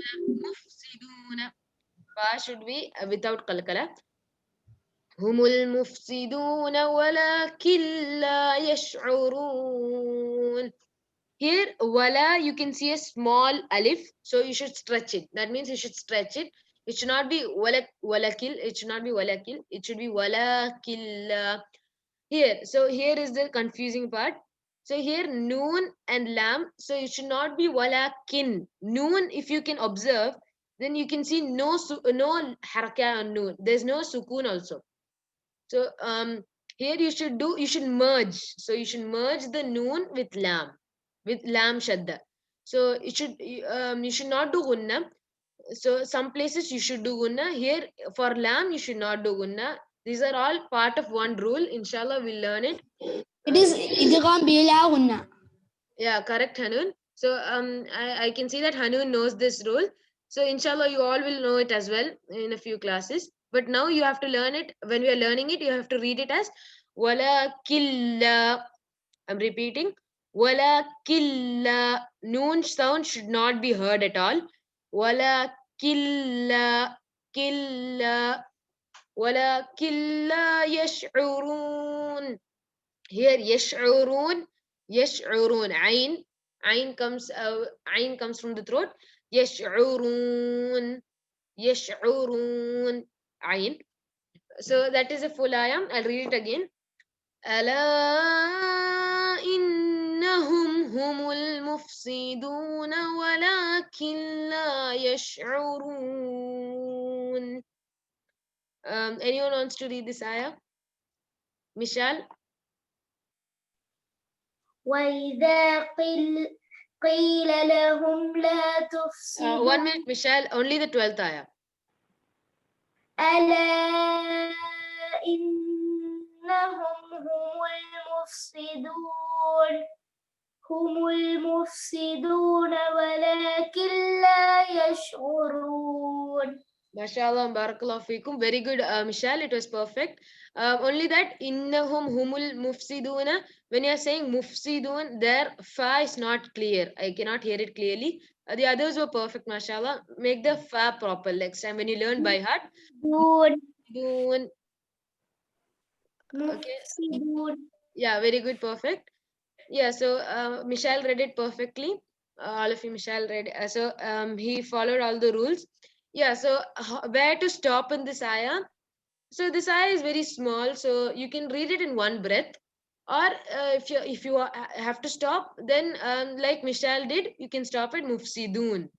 Fa should be without kalkala. Humul mufsiduna walakin la yash'urun. Here, wala, you can see a small alif, so you should stretch it. That means you should stretch it. It should not be walakil. It should not be walakil. It should be walakilla. Here, so here is the confusing part. So here, noon and lam. So it should not be walakin. Noon, if you can observe, then you can see no haraka on noon. There's no sukun also. So here you should merge. So you should merge the noon with lam shadda. So you should not do gunna. So some places you should do gunna. Here for lam you should not do gunna. These are all part of one rule. Inshallah we'll learn it. It is idgham bila gunna. Yeah, correct, Hanun. So I can see that Hanun knows this rule. So inshallah you all will know it as well in a few classes. But now you have to learn it. When we are learning it, you have to read it as wala killa. I'm repeating. Wala killa. Noon sound should not be heard at all. Wala killa. Killa. Wala killa yash'urun. Here yash'urun. Yash'urun. Ain comes from the throat. Yash'urun. Yash'urun. Ain. So that is a full ayam. I'll read it again. ألا إنهم هم المفسدون ولكن لا يشعرون. Anyone wants to read this ayah? Michelle? وإذا قيل لهم لا تفسدوا 1 minute, Michelle. Only the 12th ayah. ألا إنهم هم المفسدون ولكن لا يشعرون. MashaAllah, barakallah fikum. Very good, Michelle. It was perfect. Only that innahum humul mufsiduna. When you are saying mufsidun, their fa is not clear. I cannot hear it clearly. The others were perfect, mashallah. Make the fa proper next time when you learn by heart. Mufsidun. Okay. Yeah, very good, perfect. Yeah, so Michelle read it perfectly. All of you, Michelle read. So he followed all the rules. Yeah, so where to stop in this ayah? So this ayah is very small, so you can read it in one breath. Or if you have to stop, then like Michelle did, you can stop at mufsidun.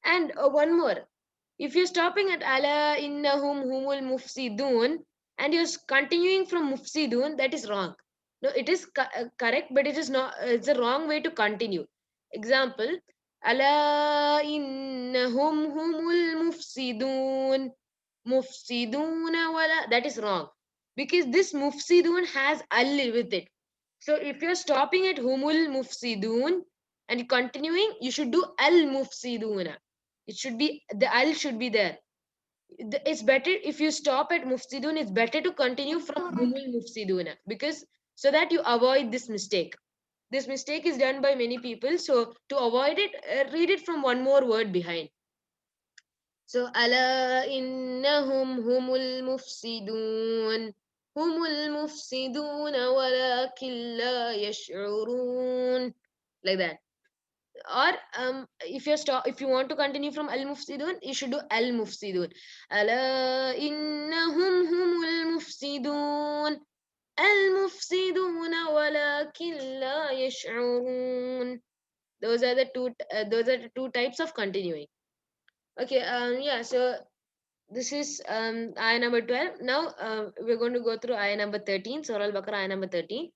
And one more, if you're stopping at ala innahum humul mufsidun and you're continuing from mufsidun, that is wrong. No, it is correct, but it is not. It's a wrong way to continue. Example: ala innahum humul mufsidun, mufsiduna wala. That is wrong because this mufsidun has al with it. So if you're stopping at humul mufsidun and you're continuing, you should do al mufsiduna. It should be the al should be there. It's better if you stop at mufsidun. It's better to continue from humul mufsiduna because so that you avoid this mistake. This mistake is done by many people. So to avoid it, read it from one more word behind. So ala innahum humul mufsidun. Humul mufsidun walakin la yash'urun. Like that. Or if you want to continue from al mufsidun, you should do al mufsidun. Ala innahum humul mufsidun. Al mufsidun walakin la yash'urun. Those are the two types of continuing. Okay, yeah, so this is ayah number 12. Now we're going to go through ayah number 13, Surah Al Baqara, ayah number 13.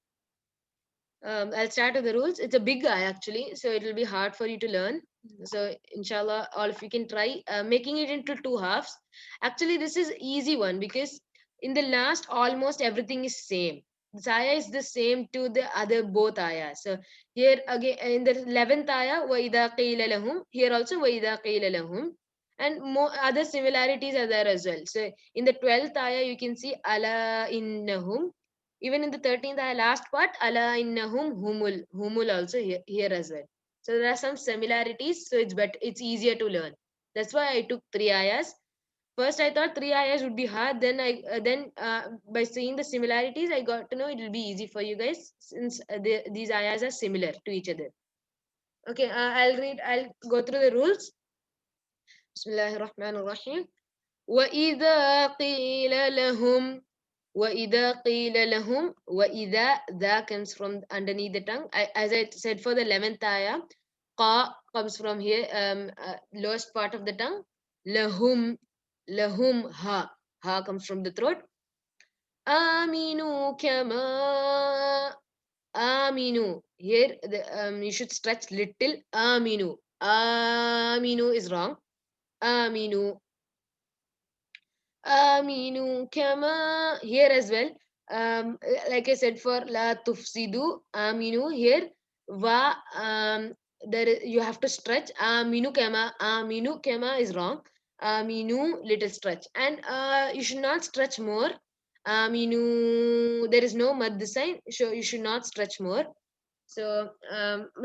I'll start with the rules. It's a big ayah actually, so it will be hard for you to learn. So, inshallah, all of you can try making it into two halves. Actually, this is easy one because in the last, almost everything is same. This ayah is the same to the other both ayahs. So, here again in the 11th ayah, وَإِذَا قِيلَ لَهُمْ, here also وَإِذَا قِيلَ لَهُمْ, and more other similarities are there as well. So, in the 12th ayah, you can see ala innahum. Even in the 13th ayah, last part, ala innahum humul also here as well. So there are some similarities, so it's easier to learn. That's why I took three ayahs. First, I thought three ayahs would be hard. Then by seeing the similarities, I got to know it will be easy for you guys since these ayahs are similar to each other. Okay, I'll go through the rules. Bismillahir Rahmanir Rahim. وَإِذَا قِيلَ لَهُمْ وَإِذَا قِيلَ لَهُمْ وَإِذَا, that comes from underneath the tongue. As I said for the 11th ayah, qa comes from here, lowest part of the tongue. Lahum, lahum, ha comes from the throat. Aminu kama, aminu. Here you should stretch little. Aminu, aminu is wrong. Aminu, aminu kama, here as well. Like I said for la tufsidu, aminu, here va, you have to stretch. Aminu kama is wrong. Aminu, little stretch, and you should not stretch more. Aminu, there is no mad sign, so you should not stretch more. So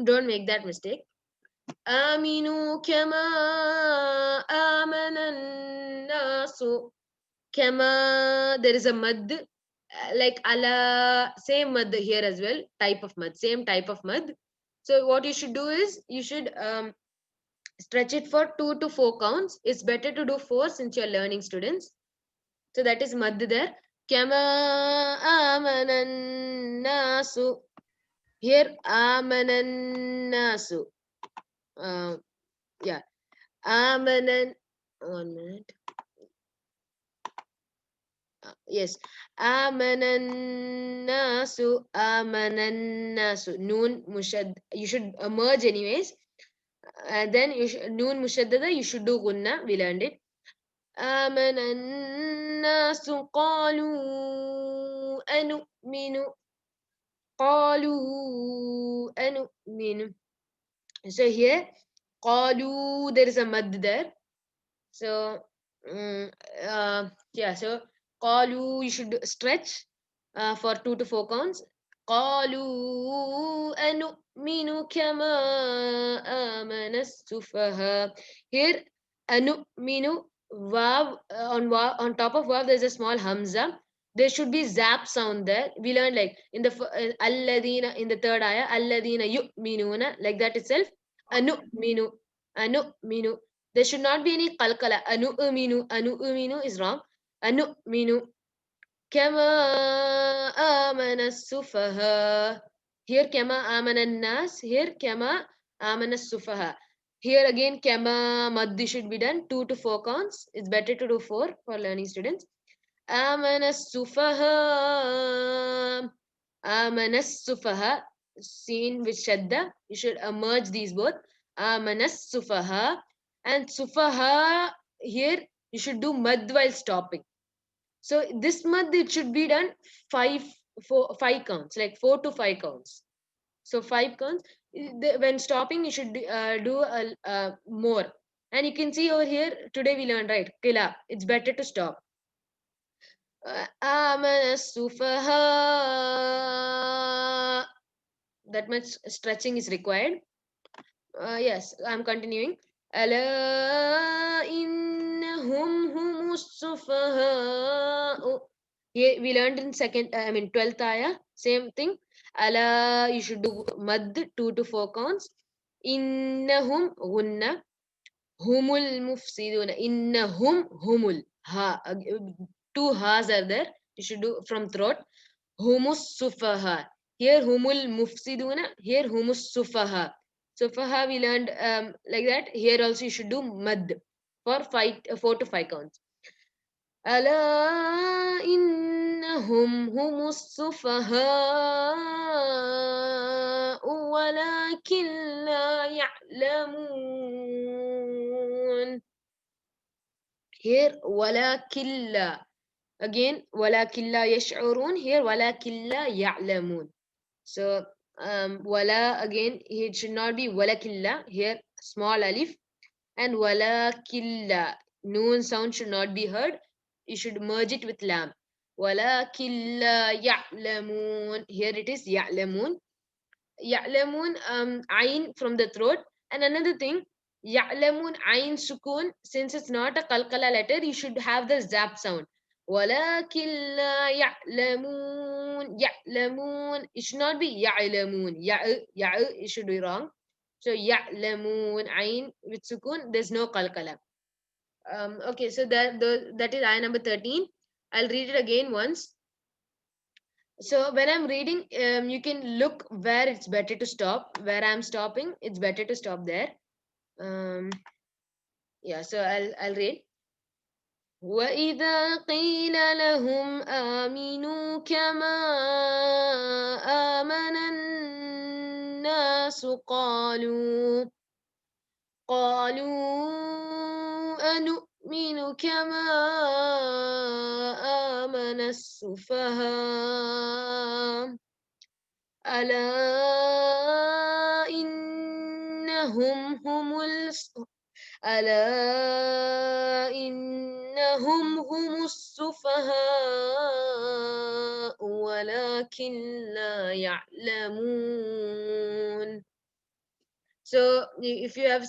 don't make that mistake. Aminu kama amanan nasu. Kama, there is a mad, like ala, same mad here as well, type of mad, same type of mad. So what you should do is you should stretch it for 2 to 4 counts. It's better to do 4 since you're learning students. So that is mad there. Kama amanan nasu. Here amanan nasu. Yeah, amanan. 1 minute. Yes, amanan nasu, amanan nasu. Noon mushad. You should merge anyways. And then you should noon mushaddada. You should do gunna. We learned it. Amanan nasu qalu anu'minu, qalu anu'minu. So here qalu, there is a mad there. So yeah, so qalu, you should stretch for 2 to 4 counts. Qalu anu'minu kama amana sufaha. Here anu'minu, vav, on top of vav there's a small hamza. There should be zap sound there. We learned like in the alladina, in the third ayah, alladina yu'minuna, like that itself. Anu'minu, anu'minu. There should not be any qalqala. Anu'minu is wrong. Anu'minu. Kama amana sufaha. Here kama amana nas. Here kama amana sufaha. Here again kama maddi should be done 2 to 4 counts. It's better to do 4 for learning students. Amana sufaha. Amana sufaha. Seen with shadda. You should merge these both. Amana sufaha. And sufaha here you should do mad while stopping. So this month it should be done 5 counts, like 4 to 5 counts. So 5 counts. When stopping, you should do more. And you can see over here today we learned, right? Qila. It's better to stop. Amana sufaha. That much stretching is required. Yes, I'm continuing. Ala innahum humus sufaha. Here we learned in 12th ayah, same thing. Ala, you should do mad 2 to 4 counts. Innahum gunna. Humul mufsiduna. Innahum humul. Ha. 2 ha's are there. You should do from throat. Humus sufaha. Here humul mufsiduna. Here humus sufaha. Sufaha we learned like that. Here also you should do mad for 4 to 5 counts. Ala innahum humus sufaha walakin la ya'lamun. Here walakin la. Again walakin la yash'urun. Here walakin la ya'lamun. So wala again it should not be walakilla. Here small alif and walakilla. Noon sound should not be heard. You should merge it with lam. Walakilla ya'lamun. Here it is ya'lamun. Ya'lamun ayn from the throat. And another thing, ya'lamun ayn sukun, since it's not a qalqala letter, you should have the zap sound. Walakin la ya'lamun. Ya'lamun. It should not be ya'lamun. It should be wrong. So ya'lamun ayn with sukun, there's no qalqala. Okay, so that is ayah number 13. I'll read it again once. So when I'm reading, you can look where it's better to stop. Where I'm stopping, it's better to stop there. Yeah, so I'll read. وَإِذَا قِيلَ لَهُمْ آمِنُوا كَمَا آمَنَ النَّاسُ قَالُوا أَنُؤْمِنُ كَمَا آمَنَ السُّفَهَاءُ أَلَا إِنَّهُمْ هم السفهاء ولكن لا يعلمون. So if you have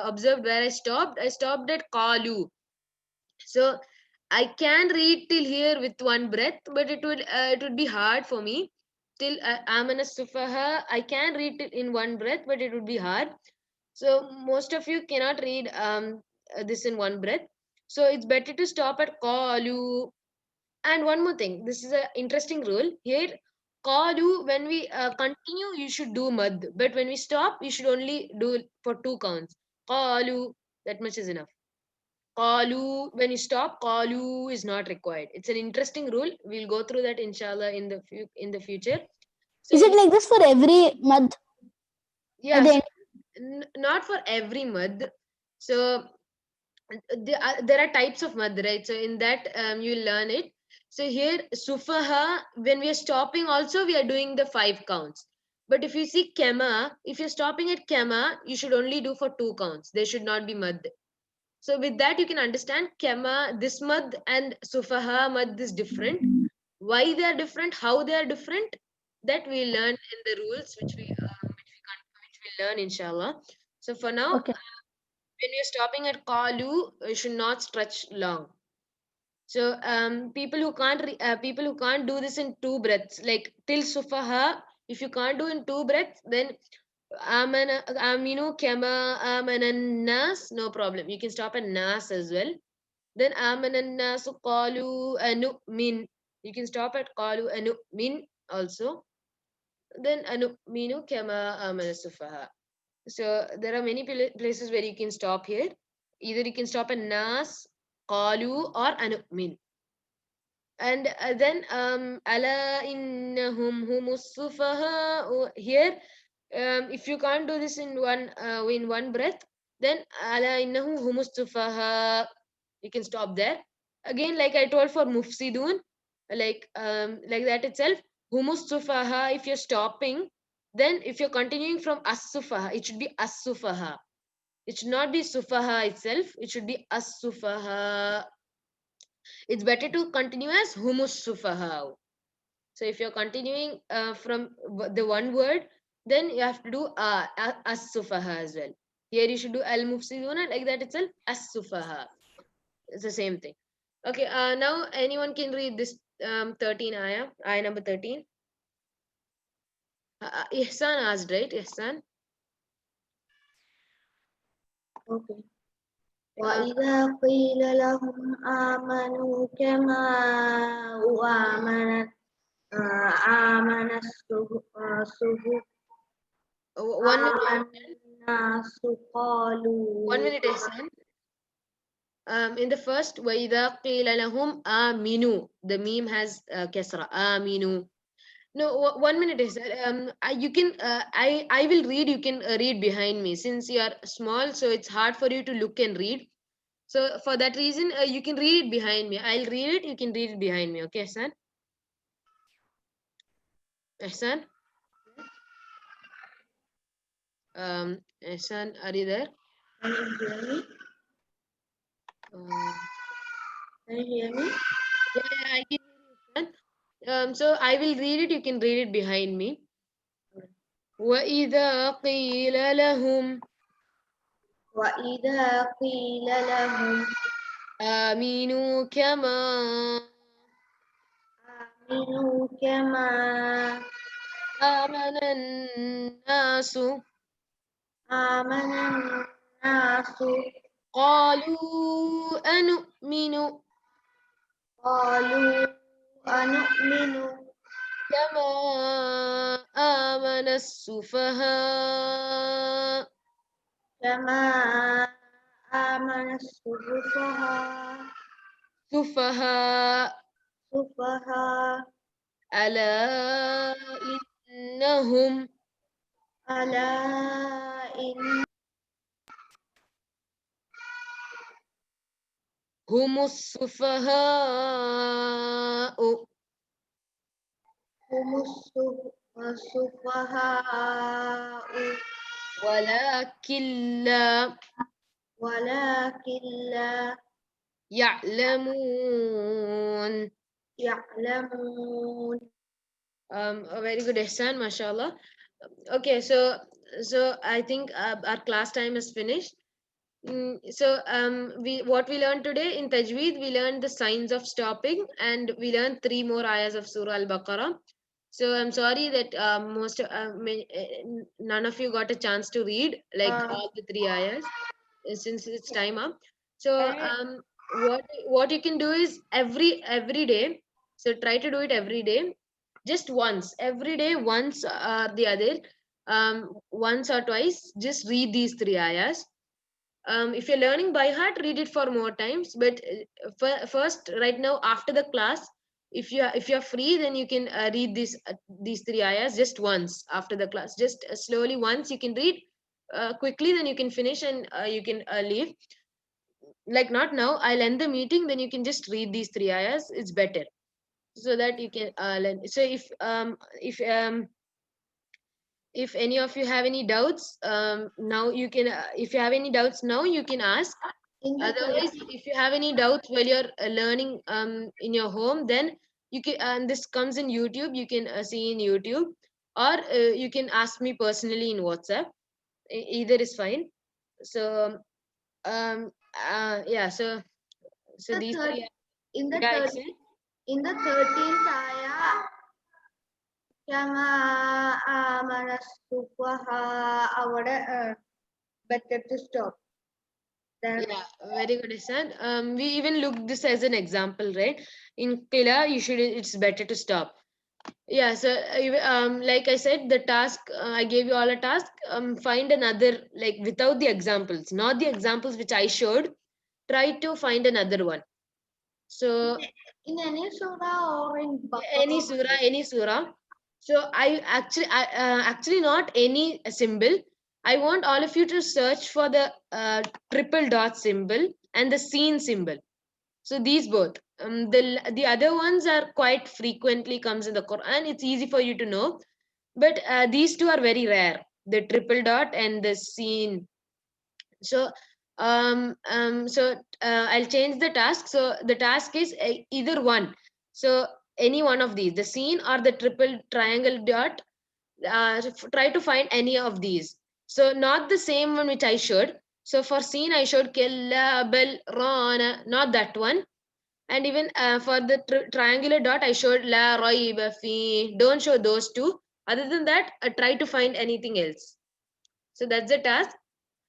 observed where I stopped at qalu. So I can read till here with one breath, but it would be hard for me. Till amana sufaha, I can read it in one breath, but it would be hard. So most of you cannot read this in one breath. So it's better to stop at qalu. And one more thing, this is an interesting rule here. Qalu, when we continue, you should do mad, but when we stop, you should only do for 2 counts. Qalu, that much is enough. Qalu, when you stop, qalu is not required. It's an interesting rule. We'll go through that inshallah in the future. So Is it like this for every mad? yeah, not for every mad. So there are types of mad, right? So in that you'll learn it. So here sufaha, when we are stopping also we are doing the 5 counts. But if you see kema, if you're stopping at kema, you should only do for 2 counts. There should not be mad. So with that you can understand kema, this mad and sufaha mad is different. Why they are different, how they are different, that we learn in the rules which we learn inshallah. So for now, Okay. when you're stopping at qalu, you should not stretch long. So people who can't do this in 2 breaths, like till sufaha, if you can't do in 2 breaths, then Aminu kama amanan nas, no problem. You can stop at nas as well. Then amanan nasu qalu anu'min. You can stop at qalu anu'min also. Then anu'minu kama amana sufaha. So there are many places where you can stop here. Either you can stop at nas, qalu, or anu'min. And then ala innahum humus sufaha. Here, if you can't do this in one breath, then ala innahum humus sufaha. You can stop there. Again, like I told for mufsidun, like that itself. Humus sufaha. If you're stopping, then if you're continuing from as-sufaha, it should be as-sufaha. It should not be sufaha itself. It should be as-sufaha. It's better to continue as humus sufaha. So if you're continuing from the one word, then you have to do as sufaha as well. Here you should do al mufsiduna, like that itself, as sufaha. It's the same thing. Okay, now anyone can read this 13 ayah number 13. Ihsan asked, right? Ihsan. Okay. وَإِذَا قِيلَ لَهُمْ آمَنُوا كَمَا آمَنَ السُّفَهَاءُ 1 minute. النَّاسُ قَالُوا 1 minute, Ihsan. In the first, وَإِذَا قِيلَ لَهُمْ آمِنُوا, the meme has kasra, آمِنُوا. No, 1 minute is you can I will read. You can read behind me since you are small, so it's hard for you to look and read. So for that reason, you can read it behind me. I'll read it. You can read it behind me. Okay, Ahsan? Ahsan? Ahsan, are you there? Can you hear me? Uh, Can you hear me? yeah, I can hear you, Ahsan. So I will read it. You can read it behind me. وَإِذَا قِيلَ لَهُمْ وَإِذَا قِيلَ لَهُمْ آمِنُوا كَمَا آمِنُوا كَمَا آمَنَ النَّاسُ آمَنَ النَّاسُ قالوا أنؤمن قَالُوا أَنُؤْمِنُ كما آمن السفهاء كَمَا آمَنَ السُّفَهَاءُ سفهاء ألا إنهم ألا إنهم هم السفهاء السفهاء ولكن لا ولكن لا يعلمون. يعلمون. A very good ihsan, mashallah. Okay, so I think our class time is finished. So we what we learned today in Tajweed, we learned the signs of stopping, and we learned 3 more ayahs of Surah Al Baqara. So I'm sorry that none of you got a chance to read like all the 3 ayahs since it's time up. So what you can do is every day. So try to do it every day, just once every day, once or the other, once or twice. Just read these 3 ayahs. If you're learning by heart, read it for more times. But first, right now, after the class, if you're free, then you can read these 3 ayahs just once after the class. Just slowly once you can read quickly, then you can finish and you can leave. Like not now. I'll end the meeting. Then you can just read these 3 ayahs. It's better so that you can learn. So if any of you have any doubts, now you can. If you have any doubts now, you can ask. Otherwise, if you have any doubts while you're learning in your home, then you can. And this comes in YouTube. You can see in YouTube, or you can ask me personally in WhatsApp. Either is fine. So yeah. So The these third, three. in the Yeah, third, Ihsan? in the 13th ayah, Kama amana sufaha. Better to stop. Then Yeah, very good, Ihsan. We even look this as an example, right? In Qila, it's better to stop. Yeah, so like I said, the task I gave you all a task. Find another, like without the examples, not the examples which I showed. Try to find another one. So in any surah or in any surah. So actually not any symbol. I want all of you to search for the triple dot symbol and the scene symbol. So these both. The other ones are quite frequently comes in the Quran. It's easy for you to know, but these two are very rare. The triple dot and the scene. So I'll change the task. So the task is either one. So any one of these, the scene or the triple triangle dot. Try to find any of these. So not the same one which I showed. So for scene I showed killa bal rana, not that one. And even for the triangular dot I showed la raiba fi. Don't show those two. Other than that, try to find anything else. So that's the task.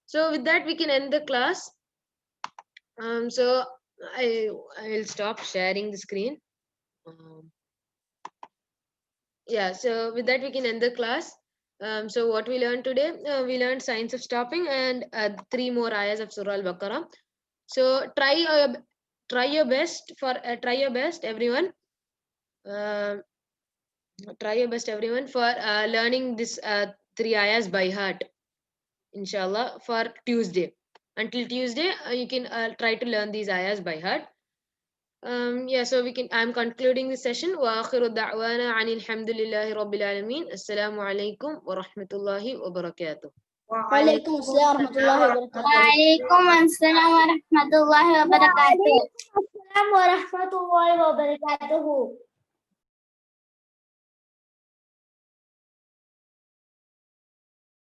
So with that we can end the class. So I'll stop sharing the screen. Um, yeah, so with that we can end the class. So what we learned today, we learned science of stopping and 3 more ayahs of Surah Al Baqara. So try your best try your best everyone. Uh, Try your best everyone for learning this 3 ayahs by heart. Inshallah for Tuesday. Until Tuesday, you can try to learn these ayahs by heart. Yeah, so I'm concluding the session. وآخر دعوانا عن الحمد لله رب العالمين. السلام عليكم ورحمة الله وبركاته. وعليكم السلام ورحمة الله وبركاته. وعليكم السلام ورحمة الله وبركاته. السلام ورحمة الله وبركاته.